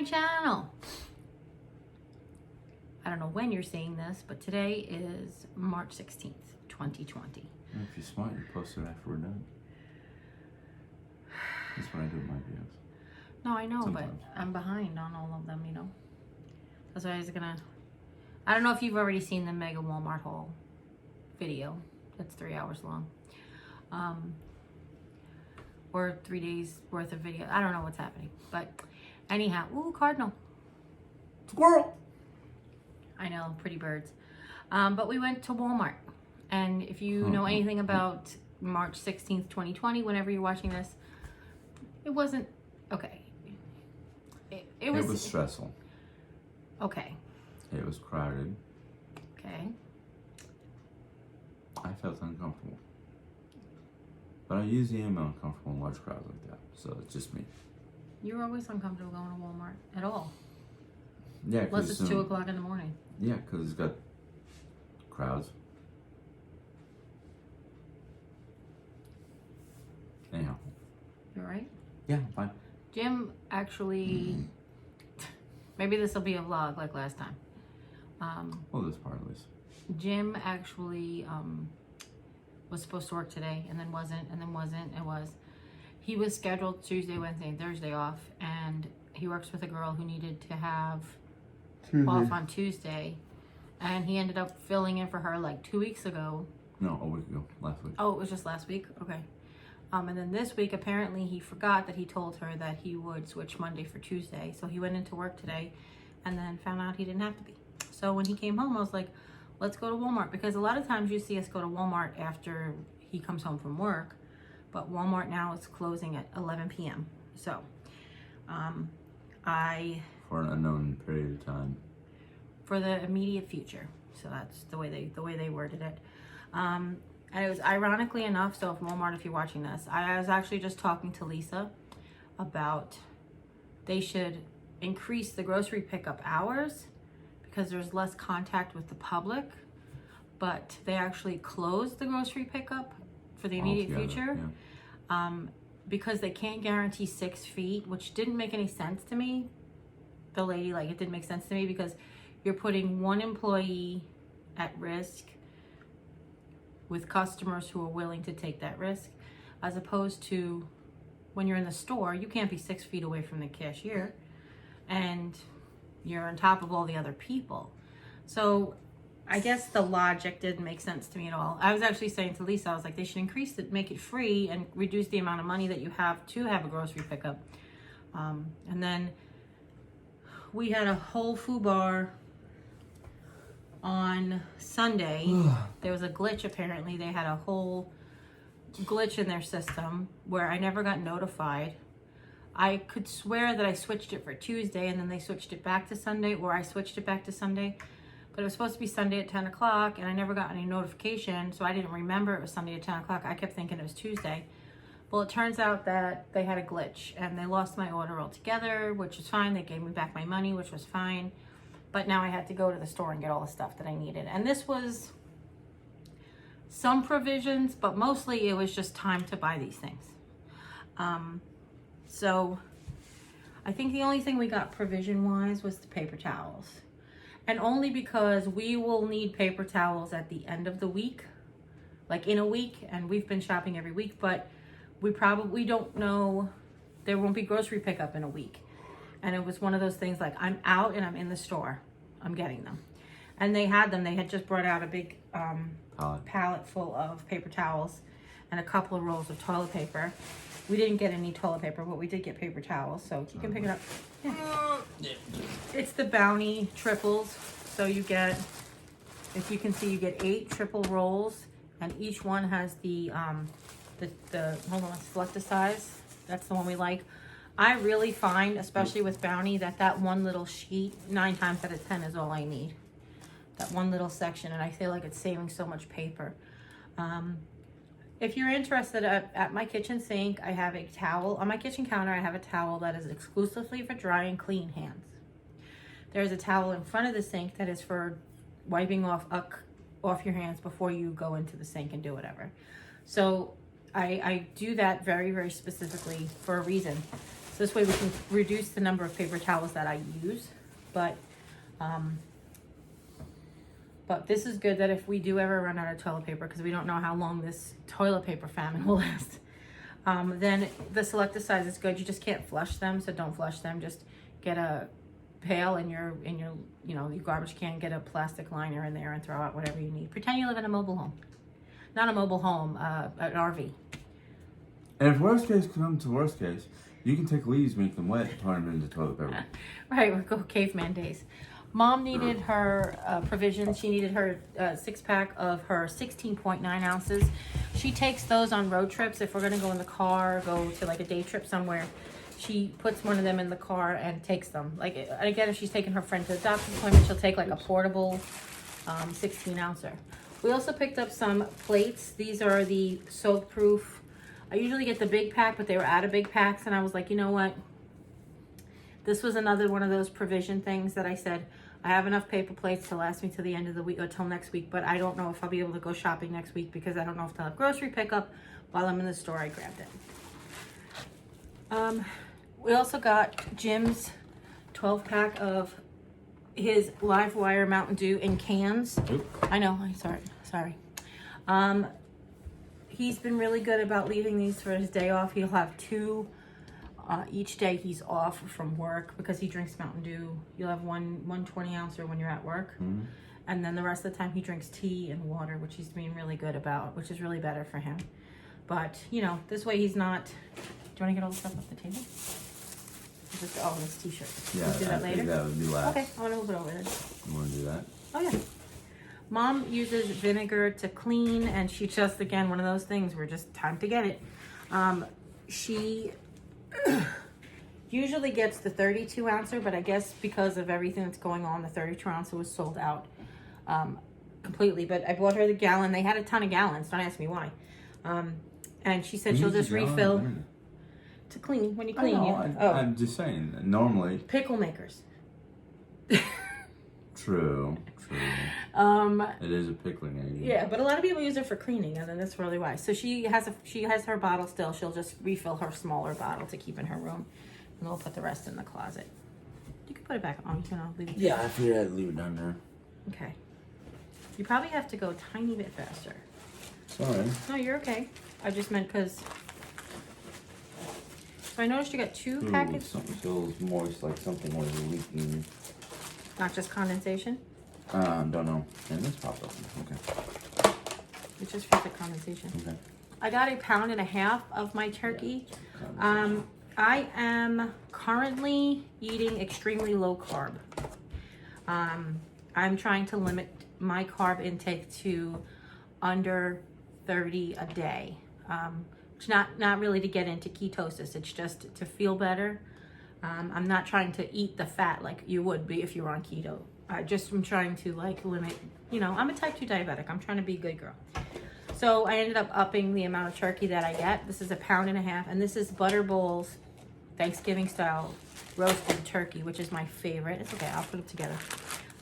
my channel. I don't know when you're seeing this, but today is March 16th, 2020. If you're smart, you post it after we're done. That's what I do with my videos. No, I know, Sometimes. but I'm behind on all of them, you know. That's why I was gonna... I don't know if you've already seen the Mega Walmart haul video. That's 3 hours long. Or 3 days worth of video. I don't know what's happening. But anyhow, ooh, cardinal. Squirrel! I know, pretty birds. But we went to Walmart. And if you know anything about March 16th, 2020, whenever you're watching this, it wasn't, okay. It was stressful. Okay. It was crowded. Okay. I felt uncomfortable. But I usually am uncomfortable in large crowds like that. So it's just me. You're always uncomfortable going to Walmart at all. Yeah, Unless it's 2 o'clock in the morning. Yeah, because it's got crowds. Anyhow. You all right? Yeah, I'm fine. Jim actually, maybe this will be a vlog like last time. Well, this part at least. Jim actually was supposed to work today and then wasn't, and then wasn't, and was. He was scheduled Tuesday, Wednesday, and Thursday off, and he works with a girl who needed to have off on Tuesday, and he ended up filling in for her like 2 weeks ago. No, a week ago, last week. Oh, it was just last week? Okay. And then this week, apparently he forgot that he told her that he would switch Monday for Tuesday. So he went into work today and then found out he didn't have to be. So when he came home, I was like, let's go to Walmart. Because a lot of times you see us go to Walmart after he comes home from work. But Walmart now is closing at 11 p.m. So for an unknown period of time. For the immediate future. So that's the way they worded it. And it was ironically enough, so if Walmart, if you're watching this, I was actually just talking to Lisa about they should increase the grocery pickup hours because there's less contact with the public, but they actually closed the grocery pickup for the immediate future because they can't guarantee 6 feet, which didn't make any sense to me. The lady, like, it didn't make sense to me because you're putting one employee at risk with customers who are willing to take that risk, as opposed to when you're in the store, you can't be 6 feet away from the cashier and you're on top of all the other people. So I guess the logic didn't make sense to me at all. I was actually saying to Lisa, I was like, they should increase it, make it free and reduce the amount of money that you have to have a grocery pickup. And then we had a whole food bar on Sunday. There was a glitch apparently. They had a whole glitch in their system where I never got notified. I could swear that I switched it for Tuesday and then they switched it back to Sunday, or I switched it back to Sunday. But it was supposed to be Sunday at 10 o'clock and I never got any notification, so I didn't remember it was Sunday at 10 o'clock. I kept thinking it was Tuesday. Well, it turns out that they had a glitch and they lost my order altogether, which is fine. They gave me back my money, which was fine. But now I had to go to the store and get all the stuff that I needed. And this was some provisions, but mostly it was just time to buy these things. So I think the only thing we got provision-wise was the paper towels. And only because we will need paper towels at the end of the week, like in a week, and we've been shopping every week, but we don't know, there won't be grocery pickup in a week. And it was one of those things like, I'm out and I'm in the store. I'm getting them. And they had them. They had just brought out a big pallet full of paper towels and a couple of rolls of toilet paper. We didn't get any toilet paper, but we did get paper towels. So you can pick it up. Yeah. It's the Bounty triples. So you get, if you can see, you get 8 triple rolls. And each one has the hold on, select the size. That's the one we like. I really find, especially with Bounty, that one little sheet, 9 times out of 10 is all I need. That one little section, and I feel like it's saving so much paper. If you're interested, at my kitchen sink, I have a towel. On my kitchen counter, I have a towel that is exclusively for dry and clean hands. There's a towel in front of the sink that is for wiping off your hands before you go into the sink and do whatever. So I do that very, very specifically for a reason. So this way we can reduce the number of paper towels that I use. But this is good that if we do ever run out of toilet paper, because we don't know how long this toilet paper famine will last, then the selected size is good. You just can't flush them, so don't flush them. Just get a pail in your your garbage can, get a plastic liner in there and throw out whatever you need. Pretend you live in a mobile home. Not a mobile home, an RV. And if worst case comes to worst case, you can take leaves, make them wet, turn them into toilet paper. Right, we'll go caveman days. Mom needed her provisions. She needed her 6-pack of her 16.9 ounces. She takes those on road trips. If we're going to go in the car, go to like a day trip somewhere, she puts one of them in the car and takes them. Like, again, if she's taking her friend to a doctor's appointment, she'll take like a portable 16-ouncer. We also picked up some plates. These are the soak-proof. I usually get the big pack, but they were out of big packs, and I was like, you know what? This was another one of those provision things that I said, I have enough paper plates to last me to the end of the week or till next week, but I don't know if I'll be able to go shopping next week because I don't know if they'll have grocery pickup. While I'm in the store, I grabbed it. We also got Jim's 12-pack of his Live Wire Mountain Dew in cans. Oop. I know, sorry. He's been really good about leaving these for his day off. He'll have 2 each day he's off from work because he drinks Mountain Dew. You'll have one 20-ouncer when you're at work. Mm-hmm. And then the rest of the time he drinks tea and water, which he's being really good about, which is really better for him. But, this way he's not... Do you want to get all the stuff off the table? This t-shirt. Yeah, We'll do that later? that would be last. Okay, I want to move it over there. You want to do that? Oh, yeah. Mom uses vinegar to clean, and she just, again, one of those things where just time to get it. She usually gets the 32-ouncer, but I guess because of everything that's going on, the 32-ouncer was sold out completely. But I bought her the gallon. They had a ton of gallons. Don't ask me why. And she said she'll just refill to clean when you clean. I'm just saying, normally... Pickle makers. True. It is a pickling agent. Yeah, but a lot of people use it for cleaning, and then that's really why. So she has her bottle still. She'll just refill her smaller bottle to keep in her room, and we'll put the rest in the closet. You can put it back on. Leave it. Yeah, I figured I'd leave it down there. Okay. You probably have to go a tiny bit faster. Sorry. No, you're okay. I just meant because. So I noticed you got 2 packets. Something feels moist, like something was leaking. Not just condensation. Don't know. And this popped up. Okay. It's just for the condensation. Okay. I got 1.5 pounds of my turkey. I am currently eating extremely low carb. I'm trying to limit my carb intake to under 30 a day. It's not really to get into ketosis. It's just to feel better. I'm not trying to eat the fat like you would be if you were on keto. I'm trying to limit, I'm a type 2 diabetic. I'm trying to be a good girl. So I ended up upping the amount of turkey that I get. This is 1.5 pounds, and this is Butter Bowls Thanksgiving style roasted turkey, which is my favorite. It's okay, I'll put it together.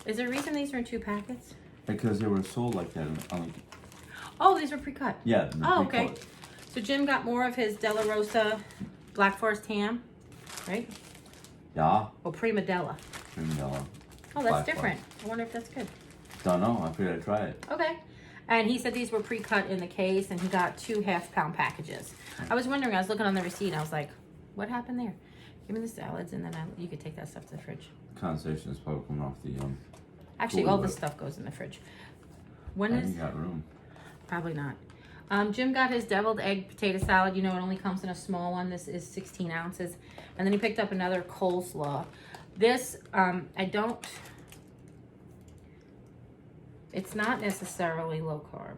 Is there a reason these are in 2 packets? Because they were sold like that. Oh, these were pre-cut. Yeah. Oh, okay. So Jim got more of his Della Rosa Black Forest ham, right? Yeah. Oh, Prima Della. Oh, that's different. I wonder if that's good. Don't know. I figured I'd try it. Okay. And he said these were pre-cut in the case, and he got 2 half-pound packages. I was wondering, I was looking on the receipt, and I was like, what happened there? Give me the salads, and then you could take that stuff to the fridge. Condensation is probably coming off the Actually, all this stuff goes in the fridge. When is... You got room. Probably not. Jim got his deviled egg potato salad. It only comes in a small one. This is 16 ounces. And then he picked up another coleslaw. This, it's not necessarily low carb.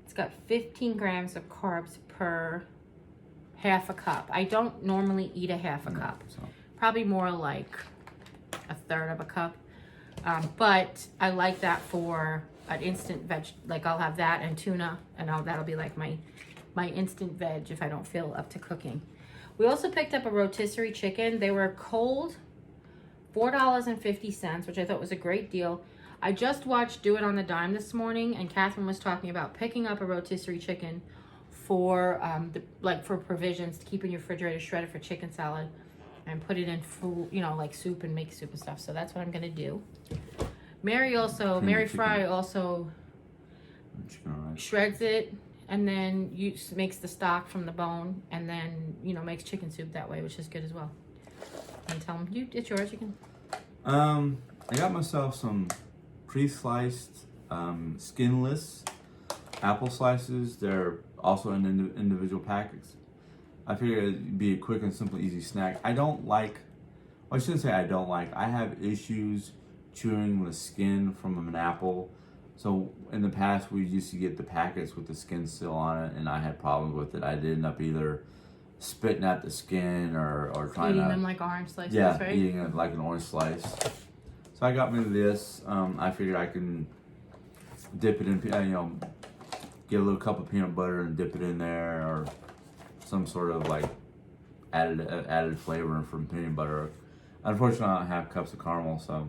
It's got 15 grams of carbs per half a cup. I don't normally eat a half a cup. So. Probably more like 1/3 of a cup. But I like that for an instant veg. Like I'll have that and tuna, and that'll be like my instant veg if I don't feel up to cooking. We also picked up a rotisserie chicken. They were cold, $4.50, which I thought was a great deal. I just watched Do It on the Dime this morning, and Catherine was talking about picking up a rotisserie chicken for for provisions to keep in your refrigerator, shred it for chicken salad, and put it in food, like soup and make soup and stuff. So that's what I'm gonna do. Mary Fry also shreds it and then makes the stock from the bone, and then makes chicken soup that way, which is good as well. And tell them it's yours. You can. I got myself some pre-sliced, skinless apple slices. They're also in individual packets. I figured it'd be a quick and simple, easy snack. I shouldn't say I don't like. I have issues chewing the skin from an apple. So in the past, we used to get the packets with the skin still on it, and I had problems with it. I'd end up either spitting at the skin or trying eating them like orange slices, right? Eating it like an orange slice. So I got me this. I figured I can dip it in, get a little cup of peanut butter and dip it in there, or some sort of like added flavor from peanut butter. Unfortunately, I don't have cups of caramel, so.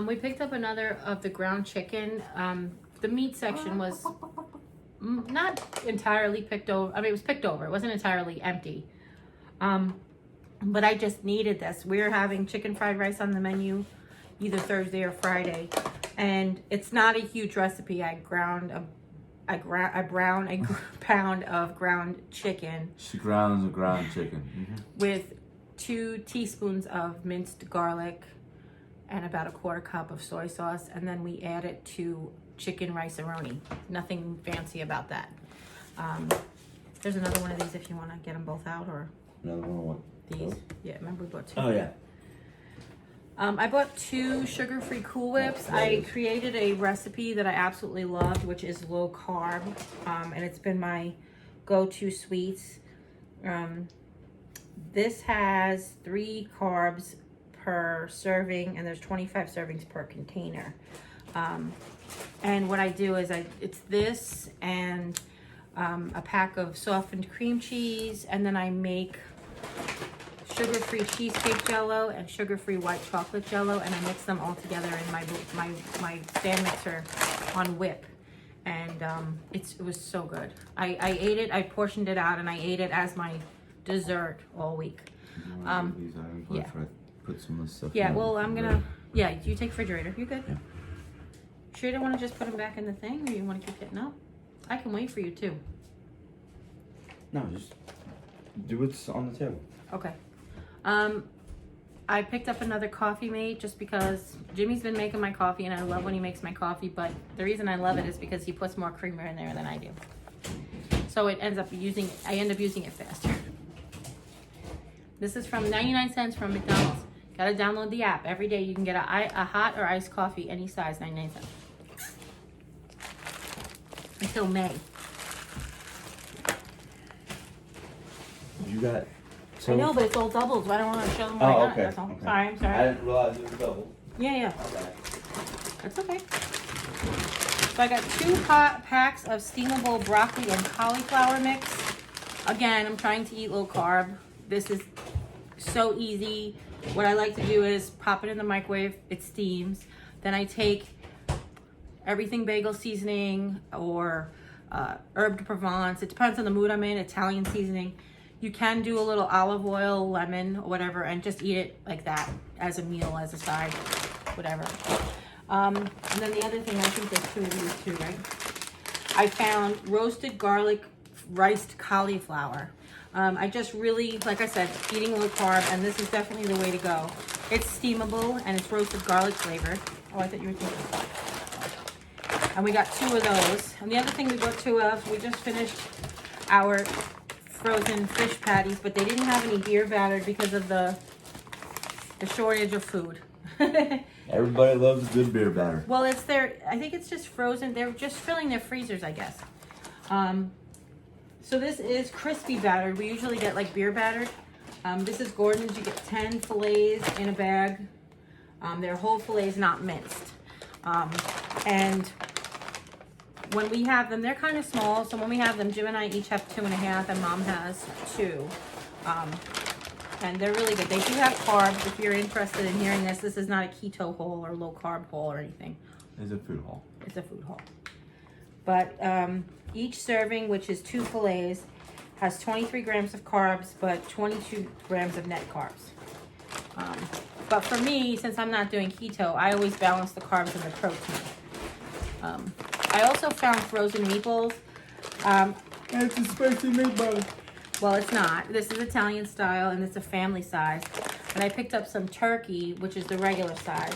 We picked up another of the ground chicken. The meat section was not entirely picked over. I mean, it was picked over. It wasn't entirely empty. But I just needed this. We're having chicken fried rice on the menu either Thursday or Friday. And it's not a huge recipe. I brown a pound of ground chicken. She grounds a ground chicken. Mm-hmm. With 2 teaspoons of minced garlic and about a 1/4 cup of soy sauce. And then we add it to chicken rice-a-roni. Nothing fancy about that. There's another one of these if you want to get them both out, or another one of what? These. Yeah, remember we bought 2. Oh yeah. I bought 2 sugar-free Cool Whips. I created a recipe that I absolutely loved, which is low carb, and it's been my go-to sweets. This has 3 carbs per serving, and there's 25 servings per container. And what I do is it's this and a pack of softened cream cheese, and then I make sugar-free cheesecake jello and sugar-free white chocolate jello, and I mix them all together in my stand mixer on whip, and it was so good. I ate it, I portioned it out, and I ate it as my dessert all week. Yeah. Put some of this stuff. Yeah, well, I'm gonna. Yeah, you take refrigerator. You good? Yeah. Sure, you don't want to just put them back in the thing, or you want to keep getting up? I can wait for you too. No, just do what's on the table. Okay. I picked up another coffee mate just because Jimmy's been making my coffee, and I love when he makes my coffee, but the reason I love it is because he puts more creamer in there than I do. So I end up using it faster. This is from 99 cents from McDonald's. Gotta download the app. Every day you can get a hot or iced coffee, any size, 99 cents. Until May. You got. I know, but it's all doubled, so I don't want to show them what I got. Okay. That's all. Okay. Sorry, I'm sorry. I didn't realize it was double. Yeah. Okay. That's okay. So I got 2 packs of steamable broccoli and cauliflower mix. Again, I'm trying to eat low carb. This is so easy. What I like to do is pop it in the microwave. It steams. Then I take everything bagel seasoning or herb de Provence. It depends on the mood I'm in. Italian seasoning. You can do a little olive oil, lemon, or whatever, and just eat it like that as a meal, as a side, whatever. And then the other thing, I think there's 2 of these too, right? I found roasted garlic riced cauliflower. I just really, like I said, eating low carb, and this is definitely the way to go. It's steamable, and it's roasted garlic flavored. Oh, I thought you were thinking. And we got 2 of those. And the other thing we got 2 of, we just finished our frozen fish patties, but they didn't have any beer battered because of the shortage of food. Everybody loves good beer batter. Well, I think it's just frozen. They're just filling their freezers, I guess. So this is crispy battered. We usually get like beer battered. This is Gordon's. You get 10 fillets in a bag. They're whole fillets, not minced. And when we have them, they're kind of small. So when we have them, Jim and I each have 2.5, and Mom has 2. And they're really good. They do have carbs. If you're interested in hearing this is not a keto haul or low carb haul or anything. It's a food haul. It's a food haul. But each serving, which is 2 fillets, has 23 grams of carbs, but 22 grams of net carbs. But for me, since I'm not doing keto, I always balance the carbs and the protein. I also found frozen meatballs. It's a spicy meatball. Well, it's not. This is Italian style, and it's a family size. And I picked up some turkey, which is the regular size.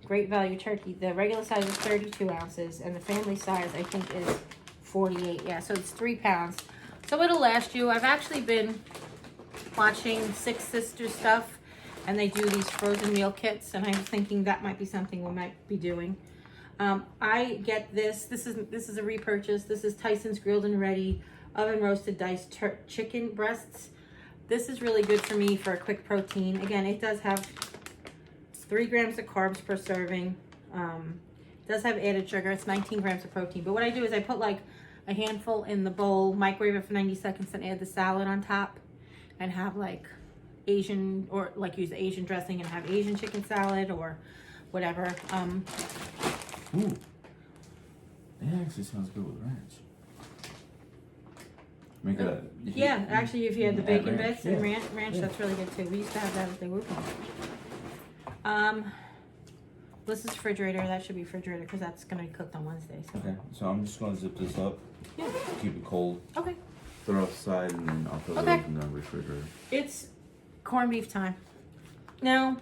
Great value turkey. The regular size is 32 ounces, and the family size, I think, is 48. Yeah, so it's 3 pounds. So it'll last you. I've actually been watching Six Sisters stuff, and they do these frozen meal kits, and I'm thinking that might be something we might be doing. I get this. This is a repurchase. This is Tyson's Grilled and Ready oven roasted diced chicken breasts. This is really good for me for a quick protein. Again, it does have 3 grams of carbs per serving. It does have added sugar. It's 19 grams of protein. But what I do is I put like a handful in the bowl, microwave it for 90 seconds, and add the salad on top, and have like Asian, or like use the Asian dressing and have Asian chicken salad or whatever. Ooh, that actually sounds good with ranch. Make it Yeah, actually, if you had the bacon ranch. bits and ranch, that's really good too. We used to have that at the group home. This is refrigerator. That should be refrigerator because that's gonna be cooked on Wednesday. So. Okay, so I'm just gonna zip this up. Yeah. Keep it cold. Okay. Throw it aside, and then I'll throw it in the refrigerator. It's corned beef time. Now,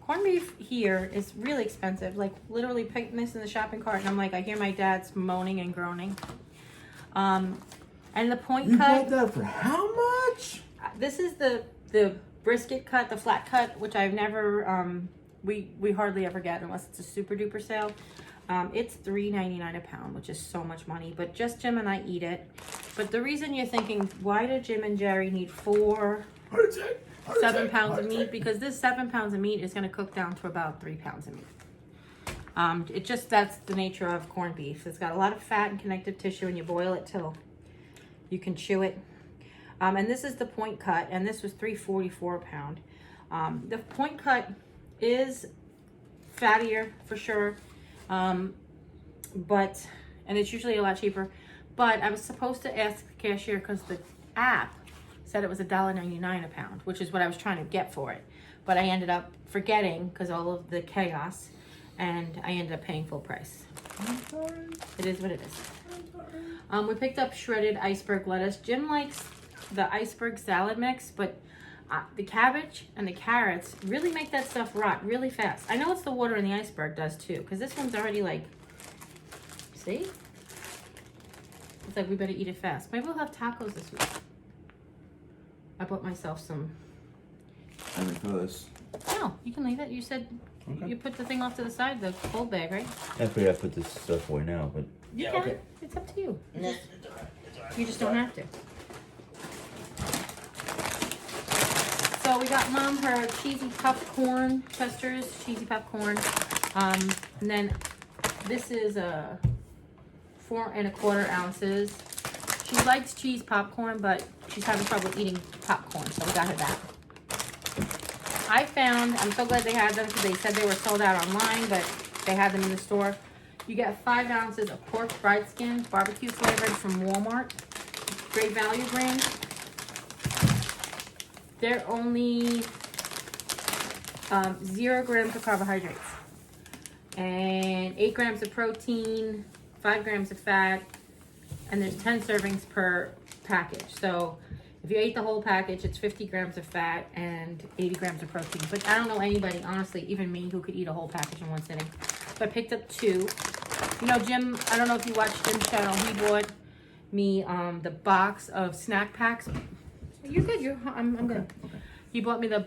corned beef here is really expensive. Like literally putting this in the shopping cart, and I'm like, I hear my dad's moaning and groaning. And the point you cut. bought that for how much? This is the brisket cut, the flat cut, which I've never we hardly ever get unless it's a super duper sale. It's $3.99 a pound, which is so much money. But just Jim and I eat it. But the reason you're thinking, why did Jim and Jerry need 7 pounds of meat? Because this 7 pounds of meat is going to cook down to about 3 pounds of meat. That's the nature of corned beef. It's got a lot of fat and connective tissue, and you boil it till you can chew it. And this is the point cut, and this was $3.44 a pound. The point cut is fattier for sure, and it's usually a lot cheaper. But I was supposed to ask the cashier because the app said it was $1.99 a pound, which is what I was trying to get for it. But I ended up forgetting because all of the chaos, and I ended up paying full price. I'm sorry. It is what it is. We picked up shredded iceberg lettuce. Jim likes the iceberg salad mix, but the cabbage and the carrots really make that stuff rot really fast. I know it's the water in the iceberg does too, because this one's already like, see? It's like we better eat it fast. Maybe we'll have tacos this week. I bought myself some. I didn't feel this. No, you can leave it. You said you put the thing off to the side, the cold bag, right? I figured I put this stuff away now, but You can. It's up to you. You just don't have to. So we got Mom her cheesy popcorn, Chester's cheesy popcorn. And then this is 4 1/4 ounces. She likes cheese popcorn, but she's having trouble eating popcorn, so we got her that. I'm so glad they had them because they said they were sold out online, but they had them in the store. You get 5 ounces of pork fried skin, barbecue flavored from Walmart. Great value brand. They're only 0 grams of carbohydrates and 8 grams of protein, 5 grams of fat, and there's 10 servings per package. So if you ate the whole package, it's 50 grams of fat and 80 grams of protein. But I don't know anybody, honestly, even me, who could eat a whole package in one sitting. So I picked up 2. You know, Jim, I don't know if you watched Jim's channel, he bought me the box of snack packs. You're good, I'm good. Okay. He bought me the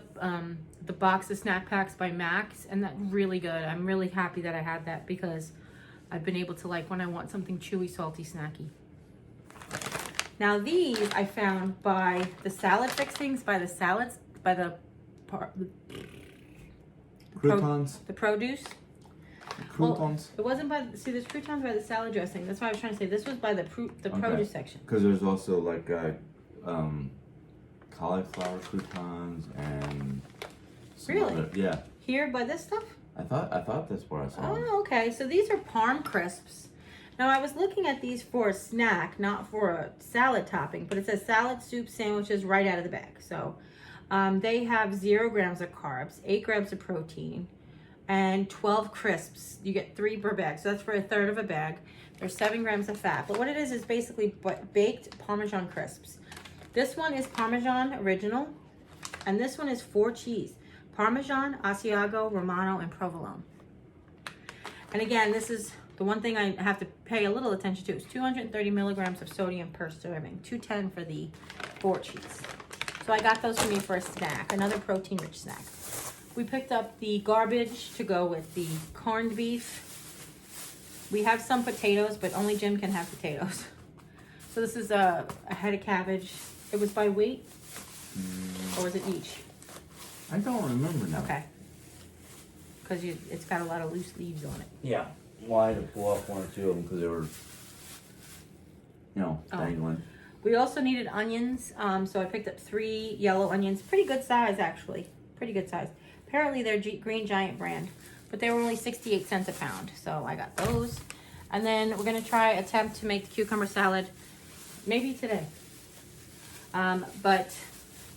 box of snack packs by Max, and that's really good. I'm really happy that I had that because I've been able to, like, when I want something chewy, salty, snacky. Now these I found by the salad fixings, by the croutons. The produce. Croutons. Well, it wasn't by, see, there's croutons by the salad dressing. That's why I was trying to say this was by the produce section. Because there's also like cauliflower croutons and Really? other, yeah. Here by this stuff? I thought that's where I saw them. Oh, okay. So these are Parm crisps, Now I was looking at these for a snack, not for a salad topping, but it says salad, soup, sandwiches right out of the bag. So they have 0 grams of carbs, 8 grams of protein, and 12 crisps. You get 3 per bag, so that's for a third of a bag. There's 7 grams of fat, but what it is basically baked Parmesan crisps. This one is Parmesan original, and this one is 4 cheese. Parmesan, Asiago, Romano, and Provolone. And again, this is the one thing I have to pay a little attention to. Is 230 milligrams of sodium per serving, 210 for the 4 cheese. So I got those for me for a snack, another protein-rich snack. We picked up the garbage to go with the corned beef. We have some potatoes, but only Jim can have potatoes. So this is a head of cabbage. It was by weight, or was it each? I don't remember now. Okay. Because it's got a lot of loose leaves on it. Yeah. Well, I had to pull off 1 or 2 of them because they were, dangling. We also needed onions, so I picked up 3 yellow onions. Pretty good size, actually. Pretty good size. Apparently they're Green Giant brand, but they were only 68 cents a pound, so I got those. And then we're going to attempt to make the cucumber salad maybe today. But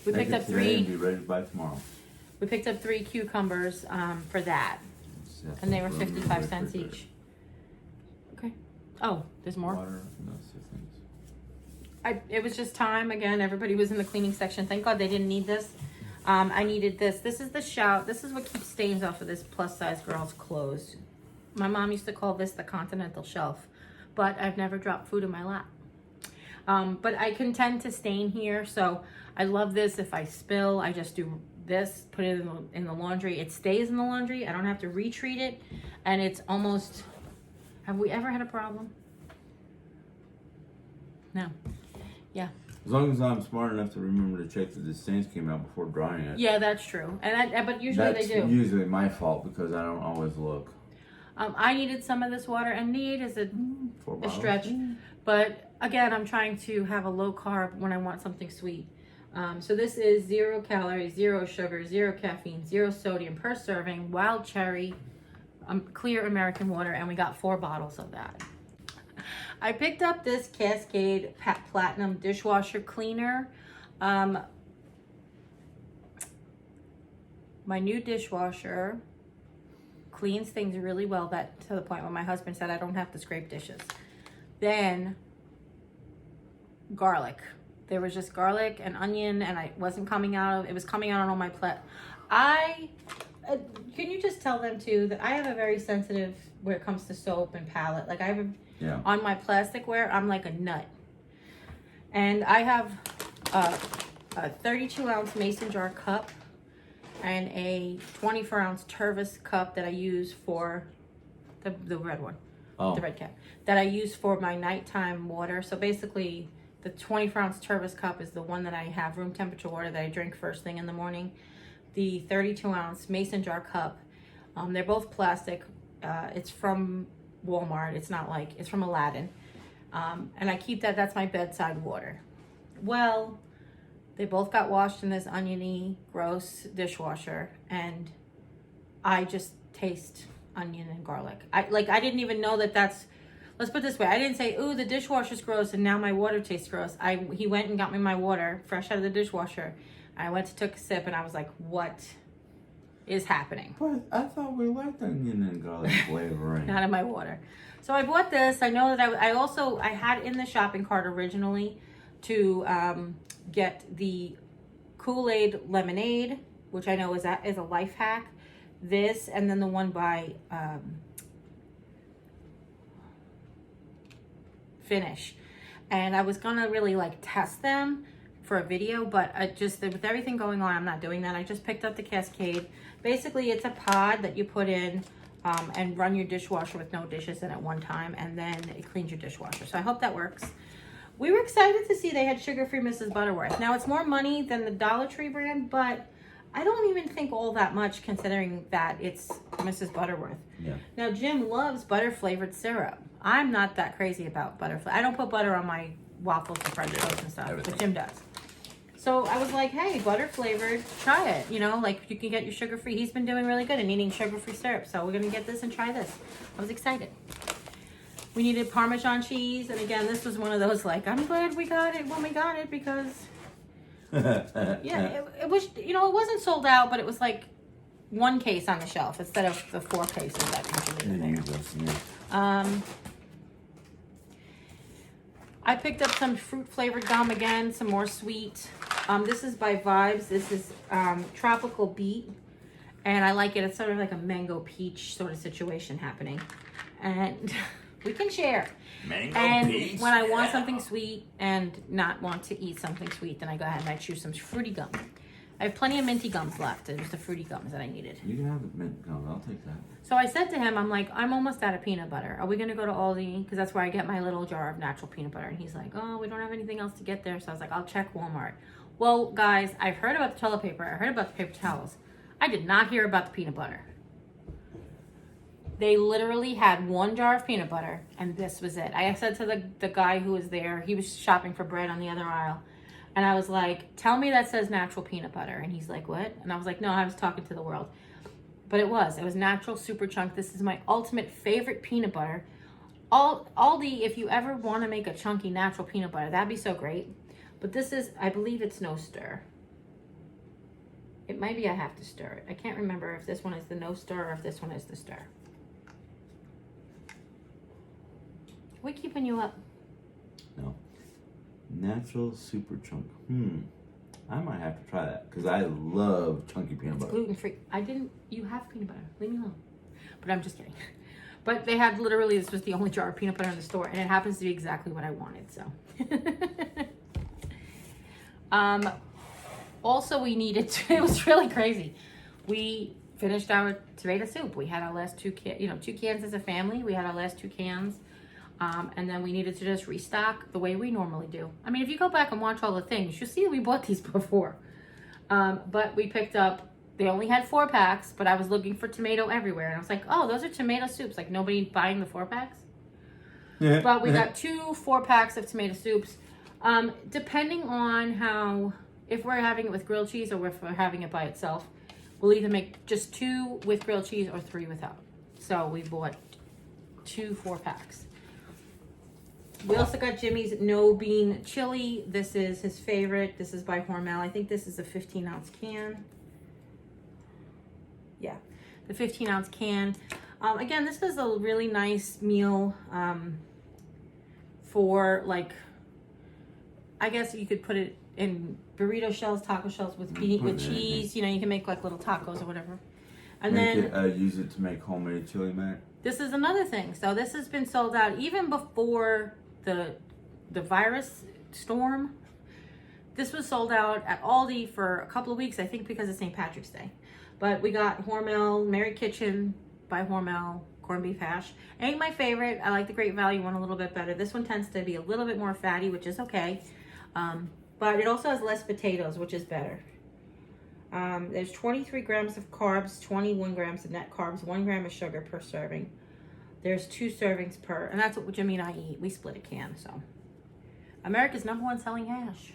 we picked up 3. And be ready by tomorrow. We picked up 3 cucumbers for that, and they were 55 cents each. Okay. Oh, there's more? Water and those 2 things. It was just time. Again, everybody was in the cleaning section. Thank God they didn't need this. I needed this. This is the shout. This is what keeps stains off of this plus-size girl's clothes. My mom used to call this the continental shelf, but I've never dropped food in my lap. But I can tend to stain here, so I love this. If I spill, I just do this, put it in the laundry. It stays in the laundry. I don't have to retreat it, and it's almost... Have we ever had a problem? No. Yeah. As long as I'm smart enough to remember to check that the stains came out before drying it. Yeah, that's true. But usually they do. That's usually my fault because I don't always look. I needed some of this water, and need is a stretch. But again, I'm trying to have a low carb when I want something sweet. So this is 0 calories, 0 sugar, 0 caffeine, 0 sodium per serving, wild cherry, clear American water, and we got 4 bottles of that. I picked up this Cascade Platinum dishwasher cleaner. My new dishwasher cleans things really well, that to the point where my husband said I don't have to scrape dishes. Then garlic. There was just garlic and onion, and it was coming out on all my plate. Can you just tell them too that I have a very sensitive where it comes to soap and palette. Like on my plasticware, I'm like a nut. And I have a 32 ounce mason jar cup and a 24 ounce Tervis cup that I use for the red one, the red cap, that I use for my nighttime water. So basically the 24 ounce Tervis cup is the one that I have room temperature water that I drink first thing in the morning. The 32 ounce mason jar cup, they're both plastic. It's from Walmart. It's from Aladdin. And I keep that's my bedside water. Well, they both got washed in this oniony, gross dishwasher, and I just taste onion and garlic. I didn't even know that's, let's put it this way, I didn't say, ooh, the dishwasher's gross and now my water tastes gross. He went and got me my water fresh out of the dishwasher. I went to took a sip and I was like, what is happening? But I thought we liked onion and garlic flavoring. Not in my water. So I bought this. I know that I had in the shopping cart originally to get the Kool-Aid lemonade, which I know is a life hack. This, and then the one by Finish. And I was gonna really test them for a video, but with everything going on, I'm not doing that. I just picked up the Cascade. Basically, it's a pod that you put in and run your dishwasher with no dishes in at one time, and then it cleans your dishwasher. So I hope that works. We were excited to see they had sugar-free Mrs. Butterworth. Now, it's more money than the Dollar Tree brand, but I don't even think all that much considering that it's Mrs. Butterworth. Yeah. Now, Jim loves butter-flavored syrup. I'm not that crazy about butter. I don't put butter on my waffles and French toast and stuff, but Jim does. So I was like, hey, butter flavored, try it. You can get your sugar-free. He's been doing really good and eating sugar-free syrup. So we're going to get this and try this. I was excited. We needed Parmesan cheese, and again, this was one of those like, I'm glad we got it when we got it because, yeah, it was, you know, it wasn't sold out, but it was like one case on the shelf instead of the 4 cases that usually are there. I picked up some fruit flavored gum again, some more sweet. This is by Vibes. This is tropical beet, and I like it. It's sort of like a mango peach sort of situation happening, and we can share. Mango peach. When I want something sweet and not want to eat something sweet, then I go ahead and I choose some fruity gum. I have plenty of minty gums left. It was the fruity gums that I needed. You can have the mint gum. I'll take that. So I said to him, I'm like, I'm almost out of peanut butter. Are we going to go to Aldi? Because that's where I get my little jar of natural peanut butter. And he's like, oh, we don't have anything else to get there. So I was like, I'll check Walmart. Well, guys, I've heard about the toilet paper. I heard about the paper towels. I did not hear about the peanut butter. They literally had 1 jar of peanut butter, and this was it. I said to the guy who was there, he was shopping for bread on the other aisle. And I was like, tell me that says natural peanut butter. And he's like, what? And I was like, no, I was talking to the world. But it was natural super chunk. This is my ultimate favorite peanut butter. Aldi, if you ever want to make a chunky natural peanut butter, that'd be so great. But this is, I believe it's no stir. It might be I have to stir it. I can't remember if this one is the no stir or if this one is the stir. We keeping you up? No. Natural super chunk. I might have to try that because I love chunky peanut butter. Gluten free. You have peanut butter. Leave me alone. But I'm just kidding. But they had literally, this was the only jar of peanut butter in the store, and it happens to be exactly what I wanted, so. Also, we needed to, it was really crazy. We finished our tomato soup. We had our last 2 cans as a family. We had our last 2 cans. And then we needed to just restock the way we normally do. I mean, if you go back and watch all the things, you'll see we bought these before. But we picked up, they only had 4 packs, but I was looking for tomato everywhere. And I was like, oh, those are tomato soups. Like, nobody buying the 4 packs? Yeah. But we got 2 4-packs of tomato soups. Depending on how, if we're having it with grilled cheese or if we're having it by itself, we'll either make just 2 with grilled cheese or 3 without. So we bought 2 4-packs. We also got Jimmy's no bean chili. This is his favorite. This is by Hormel. I think this is a 15-ounce can. Yeah, the 15-ounce can. Again, this is a really nice meal for, like, I guess you could put it in burrito shells, taco shells with cheese. You know, you can make like little tacos or whatever. And use it to make homemade chili mac. This is another thing. So this has been sold out even before the virus storm. This was sold out at Aldi for a couple of weeks, I think because of St. Patrick's Day. But we got Hormel, Merry Kitchen by Hormel, corned beef hash. Ain't my favorite. I like the Great Value one a little bit better. This one tends to be a little bit more fatty, which is okay. But it also has less potatoes, which is better. There's 23 grams of carbs, 21 grams of net carbs, 1 gram of sugar per serving. There's 2 servings per, and that's what Jimmy and I eat. We split a can, so. America's #1 selling hash.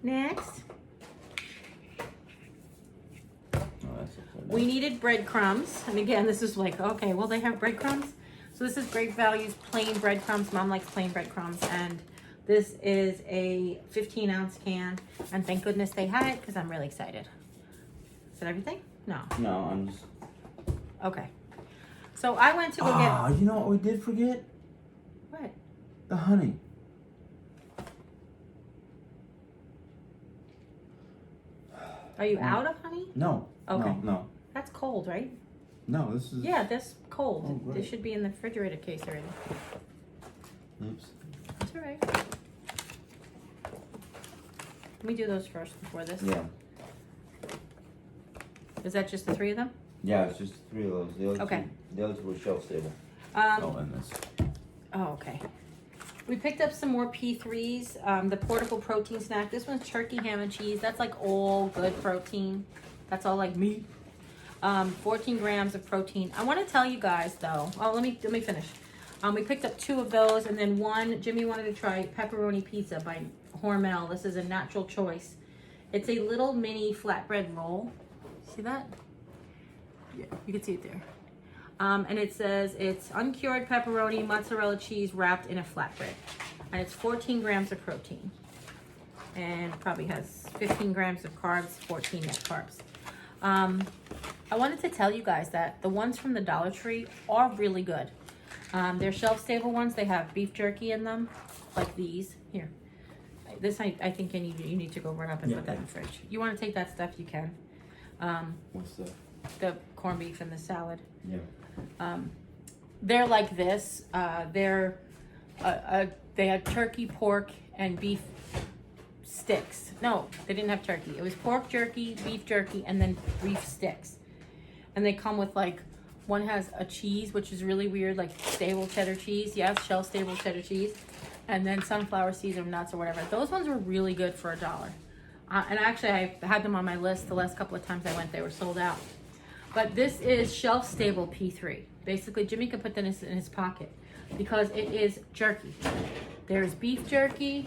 Next. We needed breadcrumbs. And again, this is like, okay, well, they have breadcrumbs. So this is Great Value's plain breadcrumbs. Mom likes plain breadcrumbs. And this is a 15-ounce can. And thank goodness they had it because I'm really excited. Is that everything? No. No, I'm just... Okay. So I went to go get... you know what we did forget? What? The honey. Are you out of honey? No. Okay. No. That's cold, right? No, this is... Yeah, that's cold. Oh, This should be in the refrigerator case already. Oops. That's all right. Let me do those first before this. Yeah. Is that just the 3 of them? Yeah, it's just 3 of those. The other two were shelf stable. And this. Oh, okay. We picked up some more P3s. The portable protein snack. This one's turkey, ham, and cheese. That's like all good protein. That's all like meat. 14 grams of protein. I want to tell you guys though. Oh, let me finish. We picked up 2 of those, and then one. Jimmy wanted to try pepperoni pizza by Hormel. This is a natural choice. It's a little mini flatbread roll. See that? Yeah, you can see it there. And it says it's uncured pepperoni, mozzarella cheese wrapped in a flatbread. And it's 14 grams of protein. And probably has 15 grams of carbs, 14 net carbs. I wanted to tell you guys that the ones from the Dollar Tree are really good. They're shelf-stable ones. They have beef jerky in them, like these. Here. This, I think you need to go run up and put that in the fridge. You want to take that stuff, you can. What's that? The corned beef and the salad. Yeah. They're like this. They had turkey, pork, and beef sticks. No, they didn't have turkey. It was pork jerky, beef jerky, and then beef sticks. And they come with like, one has a cheese, which is really weird, like stable cheddar cheese. Yes, shelf stable cheddar cheese. And then sunflower seeds or nuts or whatever. Those ones were really good for $1. And actually, I had them on my list the last couple of times I went. They were sold out. But this is shelf stable P3. Basically, Jimmy could put this in his pocket because it is jerky. There's beef jerky,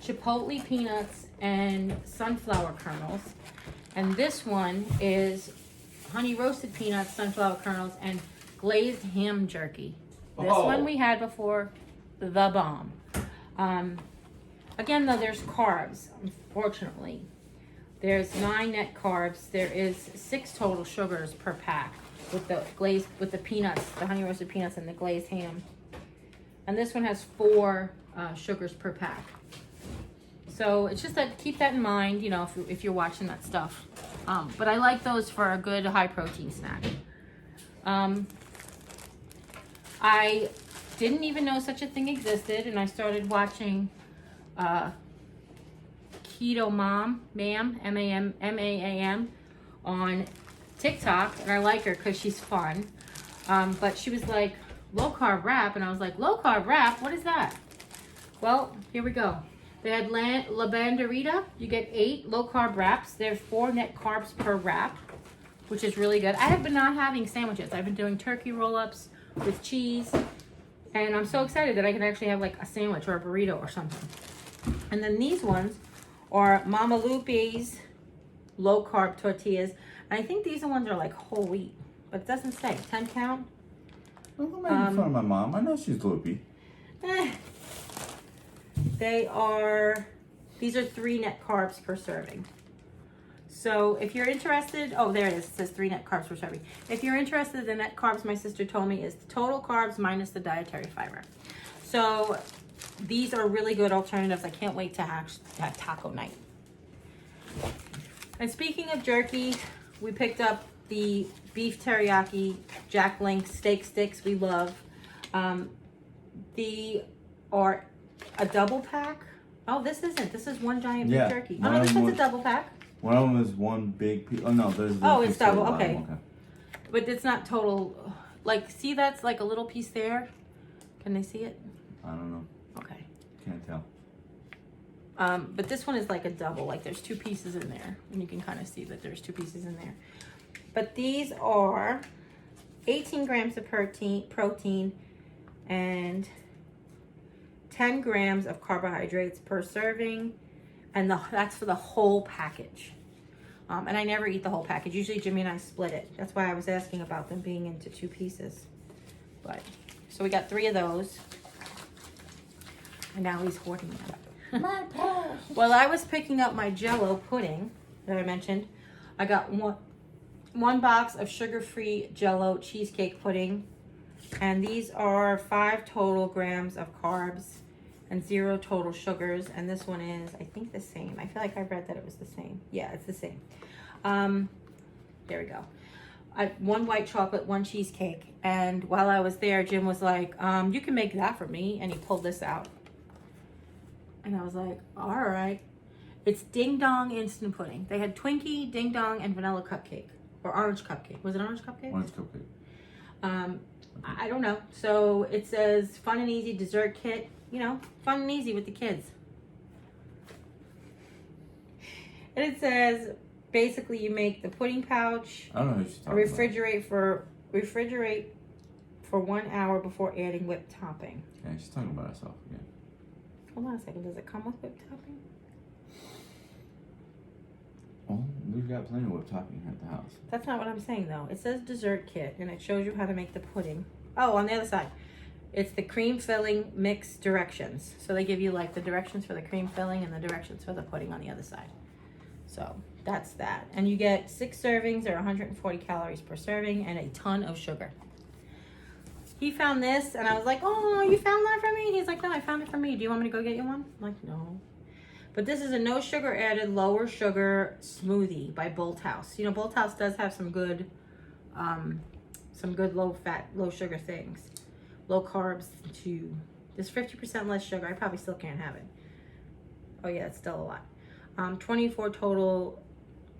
chipotle peanuts, and sunflower kernels. And this one is honey roasted peanuts, sunflower kernels, and glazed ham jerky. This one we had before, the bomb. Again, though, there's carbs, unfortunately. There's 9 net carbs. There is 6 total sugars per pack with the peanuts, the honey roasted peanuts and the glazed ham. And this one has 4 sugars per pack. So it's just that, keep that in mind, you know, if you're watching that stuff. But I like those for a good high protein snack. I didn't even know such a thing existed, and I started watching Keto Ma'am, M-A-M, on TikTok, and I like her because she's fun. But she was like, low carb wrap, and I was like, low carb wrap? What is that? Well, here we go. They had La Banderita. You get 8 low carb wraps. There's 4 net carbs per wrap, which is really good. I have been not having sandwiches. I've been doing turkey roll-ups with cheese, and I'm so excited that I can actually have like a sandwich or a burrito or something. And then these ones are Mama Lupe's low carb tortillas. And I think these ones are like whole wheat, but it doesn't say 10 count. Don't make fun of my mom. I know she's loopy. These are 3 net carbs per serving. So if you're interested, oh, there it is. It says 3 net carbs per serving. If you're interested, the net carbs, my sister told me, is the total carbs minus the dietary fiber. So these are really good alternatives. I can't wait to have taco night. And speaking of jerky, we picked up the beef teriyaki Jack Link steak sticks we love. They are a double pack. Oh, this isn't. This is one giant beef jerky. Oh, no, this one's a double pack. One of them is one big piece. Oh, no, there's one. Oh, it's double. Okay. But it's not total. Like, see, that's like a little piece there. Can they see it? I don't know. Okay. Can't tell. But this one is like a double. Like, there's 2 pieces in there. And you can kind of see that there's 2 pieces in there. But these are 18 grams of protein and 10 grams of carbohydrates per serving. And that's for the whole package. And I never eat the whole package. Usually Jimmy and I split it. That's why I was asking about them being into 2 pieces. But, so we got 3 of those. And now he's hoarding them. My purse. Well, I was picking up my Jell-O pudding that I mentioned. I got one box of sugar-free Jell-O cheesecake pudding. And these are 5 total grams of carbs and 0 total sugars. And this one is, I think, the same. I feel like I read that it was the same. Yeah, it's the same. There we go. 1 white chocolate, 1 cheesecake. And while I was there, Jim was like, you can make that for me. And he pulled this out. And I was like, all right. It's Ding Dong instant pudding. They had Twinkie, Ding Dong, and vanilla cupcake. Or orange cupcake. Was it orange cupcake? Orange cupcake. I don't know. So it says fun and easy dessert kit. You know, fun and easy with the kids. And it says, basically you make the pudding pouch. I don't know who she's talking refrigerate for 1 hour before adding whipped topping. Yeah, she's talking about herself again. Hold on a second. Does it come with whipped topping? Oh, We've got plenty of whipped topping here at the house. That's not what I'm saying though. It says dessert kit and it shows you how to make the pudding. Oh, on the other side. It's the cream filling mix directions. So they give you like the directions for the cream filling and the directions for the pudding on the other side. So that's that. And you get 6 servings or 140 calories per serving and a ton of sugar. He found this and I was like, oh, you found that for me? He's like, no, I found it for me. Do you want me to go get you one? I'm like, no. But this is a no sugar added, lower sugar smoothie by Bolt House. You know, Bolt House does have some good low fat, low sugar things. Low carbs too. There's 50% less sugar. I probably still can't have it. Oh yeah, it's still a lot. 24 total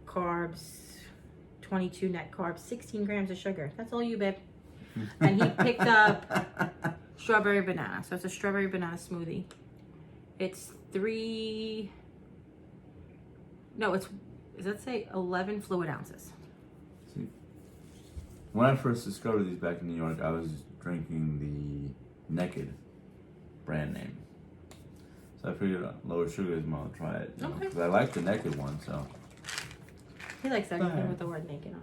carbs, 22 net carbs, 16 grams of sugar. That's all you, babe. And he picked up strawberry banana. So it's a strawberry banana smoothie. It's 11 fluid ounces. See, when I first discovered these back in New York, I was drinking the Naked brand name. So I figured lower sugar is more to try it. You know, Okay. 'cause I like the Naked one, so. He likes everything with the word naked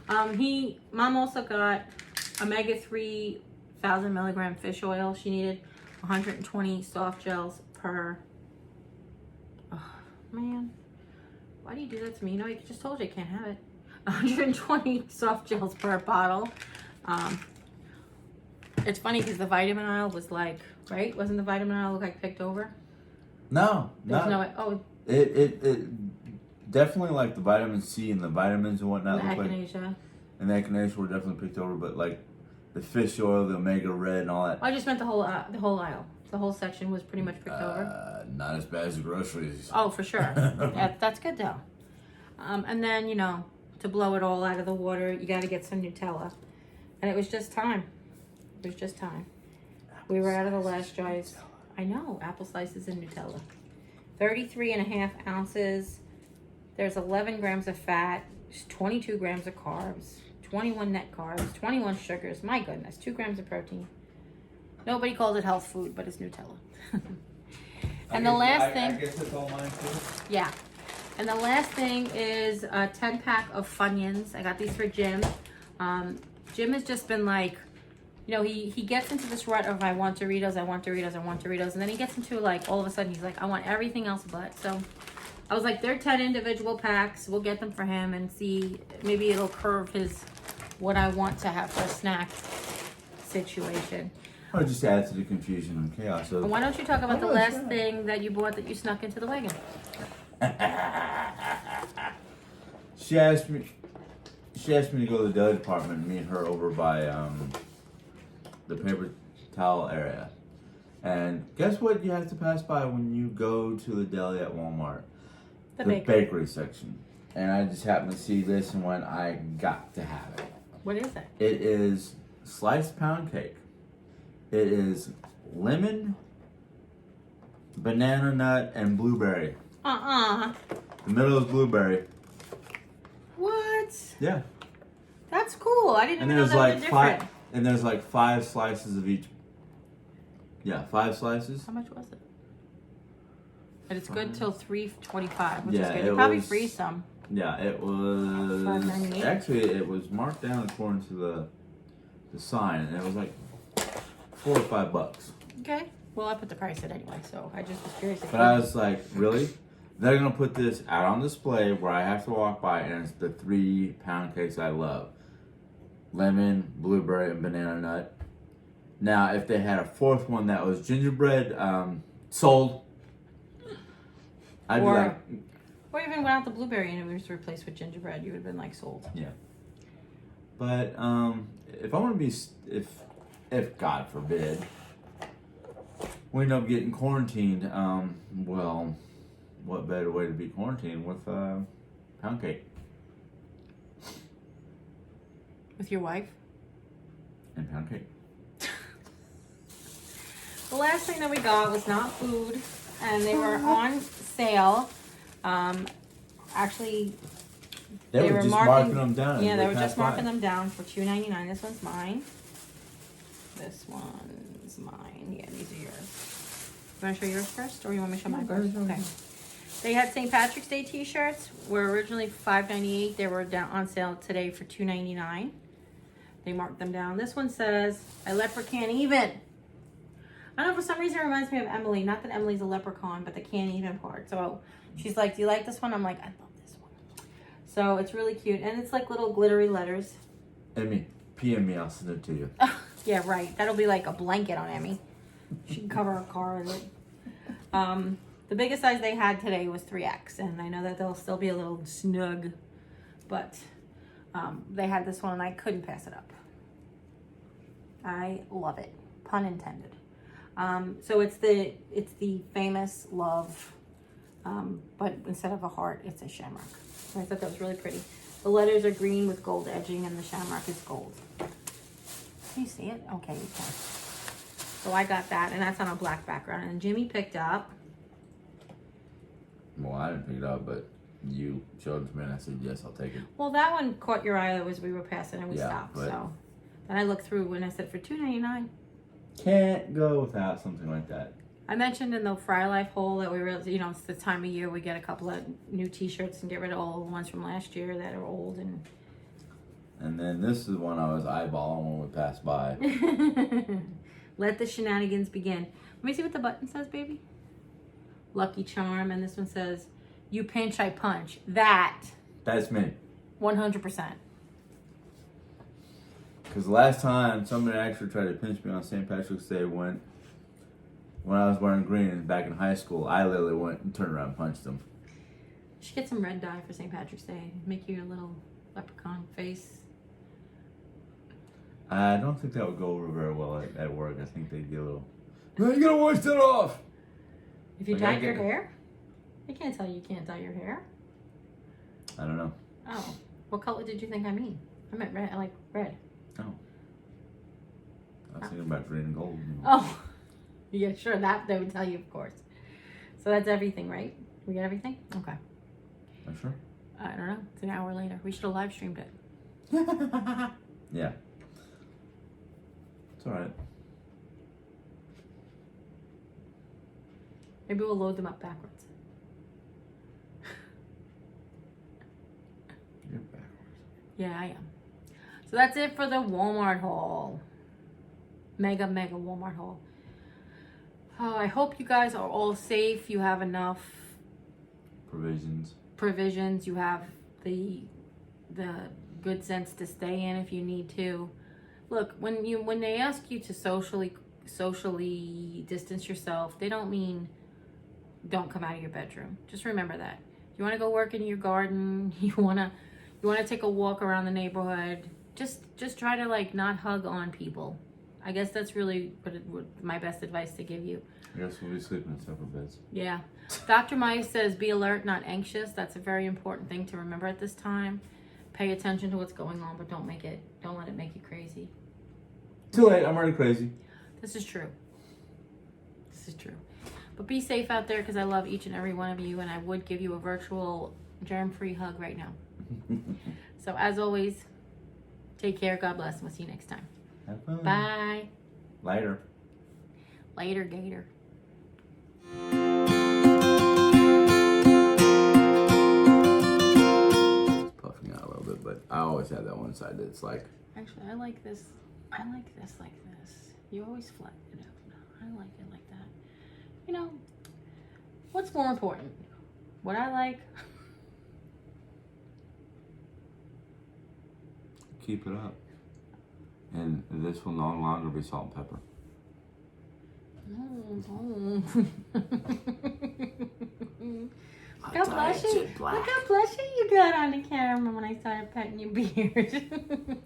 on it. Mom also got omega-3 1,000 milligram fish oil. She needed 120 soft gels per. Oh, man. Why do you do that to me? You know, I just told you I can't have it. 120 soft gels per bottle. It's funny because the vitamin aisle was like, right? Wasn't the vitamin aisle look like picked over? No, There's no. Oh, It definitely like the vitamin C and the vitamins and whatnot. the Look like, echinacea. and the echinacea were definitely picked over, but like the fish oil, the omega red, and all that. I just meant the whole aisle. The whole section was pretty much picked over. Not as bad as the groceries. Oh, for sure. That's good though. And then, you know, to blow it all out of the water, you got to get some Nutella. And it was just time. It was just time. We were out of the last dries. I know, apple slices and Nutella. 33.5 ounces. There's 11 grams of fat, 22 grams of carbs, 21 net carbs, 21 sugars. My goodness, 2 grams of protein. Nobody calls it health food, but it's Nutella. And the last thing. I guess that's all mine too. Yeah. And the last thing is a 10-pack of Funyuns. I got these for Jim. Jim has just been like, you know, he gets into this rut of I want Doritos, I want Doritos, I want Doritos. And then he gets into like, all of a sudden he's like, I want everything else but. So I was like, they're 10 individual packs. We'll get them for him and see, maybe it'll curve his, what I want to have for a snack situation. Or just add to the confusion and chaos. So. And why don't you talk about the last thing that you bought that you snuck into the wagon? She asked me to go to the deli department and meet her over by the paper towel area. And guess what you have to pass by when you go to the deli at Walmart? The bakery section. And I just happened to see this and went, I got to have it. What is it? It is sliced pound cake. It is lemon, banana nut, and blueberry. The middle is blueberry. What? Yeah. That's cool. I didn't And even know there's that like was different. and there's like 5 slices of each. Yeah, 5 slices. How much was it? And it's good till 3:25, which Yeah, is good. it You probably was- freeze some. Yeah, it was $5.98? actually it was marked down according to the sign, and it was like $4 or $5. Okay. Well, I put the price in anyway, so I just was curious. But I was like, really? They're gonna put this out on display where I have to walk by, and it's the 3 pound cakes I love: lemon, blueberry, and banana nut. Now, if they had a 4th one that was gingerbread, sold. I'd be like, or even without the blueberry and it was replaced with gingerbread, you would have been like sold. yeah. But if I want to be, if God forbid, we end up getting quarantined, well, what better way to be quarantined with pound cake With your wife? and pound cake. The last thing that we got was not food, and they were on sale. Actually, They were just marking them down. Yeah, as they they were just passed by. marking them down for $2.99. This one's mine. This one's mine. Yeah, these are yours. You want to show yours first, or you want me to show mine first? Okay. They had St. Patrick's Day t-shirts. Were originally $5.98. They were down on sale today for $2.99. They marked them down. This one says, "I leper can't even." I don't know, for some reason it reminds me of Emily. Not that Emily's a leprechaun, but the can't even part. So she's like, "Do you like this one?" I'm like, "I love this one." So it's really cute. And it's like little glittery letters. Emmy, PM me, I'll send it to you. Yeah, right. That'll be like a blanket on Emmy. She can cover her car with it. The biggest size they had today was 3X. And I know that they'll still be a little snug. But they had this one and I couldn't pass it up. I love it. Pun intended. So it's the famous love, but instead of a heart, it's a shamrock. So I thought that was really pretty. The letters are green with gold edging, and the shamrock is gold. Can you see it? Okay, you can. So I got that, and that's on a black background. And Jimmy picked up. Well, I didn't pick it up, but you showed it to me, and I said, yes, I'll take it. Well, that one caught your eye as we were passing, and we Yeah, stopped. but- So then I looked through, and I said, for $2.99. Can't go without something like that. I mentioned in the Fry Life haul that we were, it's the time of year we get a couple of new t-shirts and get rid of all the ones from last year that are old. And then this is one I was eyeballing when we passed by. Let the shenanigans begin. Let me see what the button says, baby. Lucky Charm, and this one says, "You pinch, I punch." That's me. 100%. Because last time somebody actually tried to pinch me on St. Patrick's Day when I was wearing green back in high school, I literally went and turned around and punched them. You should get some red dye for St. Patrick's Day. Make you your little leprechaun face. I don't think that would go over very well at work. I think they'd get a little, "No, you gotta wash that off." If you Like, I dyed your get- hair? I can't tell you can't dye your hair. I don't know. Oh, what color did you think I mean? I meant red. I like red. Oh. I was thinking about green and gold. Oh, yeah, sure. That they would tell you, of course. So that's everything, right? We got everything? Okay. I'm sure. I don't know. It's an hour later. We should have live streamed it. Yeah. It's alright. Maybe we'll load them up backwards. You're backwards. Yeah, I am. So that's it for the Walmart haul. Mega Walmart haul. Oh, I hope you guys are all safe. You have enough provisions. You have the good sense to stay in if you need to. Look, when they ask you to socially distance yourself, they don't mean don't come out of your bedroom. Just remember that. You want to go work in your garden, you want to take a walk around the neighborhood, just try to like not hug on people. I guess that's really what my best advice to give you. I guess we'll be sleeping in separate beds. Yeah. Dr. Mice says be alert, not anxious. That's a very important thing to remember at this time. Pay attention to what's going on, but don't let it make you crazy. Too late, I'm already crazy. This is true. But be safe out there because I love each and every one of you, and I would give you a virtual germ-free hug right now. So as always, take care, God bless, and we'll see you next time. Have fun. Bye. Later, Gator. It's puffing out a little bit, but I always have that one side that's like. Actually, I like this like this. You always flatten it out. I like it like that. You know, what's more important? What I like? Keep it up. And this will no longer be salt and pepper. No. Look how blushy you got on the camera when I started petting your beard.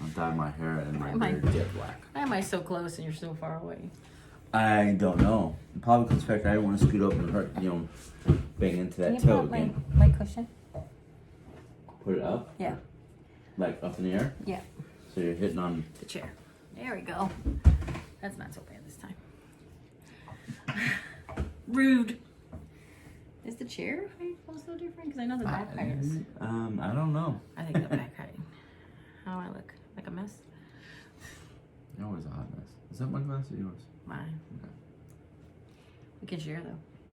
I'll dye my hair and my Am I- beard jet black. Why am I so close and you're so far away? I don't know. It probably comes back. I didn't want to scoot up and hurt, bang into that toe again. my cushion? Put it up? Yeah. Like up in the air? Yeah. So you're hitting on. The chair. There we go. That's not so bad this time. Rude. Is the chair height also different? Because I know the back height is. I don't know. I think the back height. How I look? Like a mess? You're always a hot mess. Is that my glass or yours? Mine. Okay. We can share though.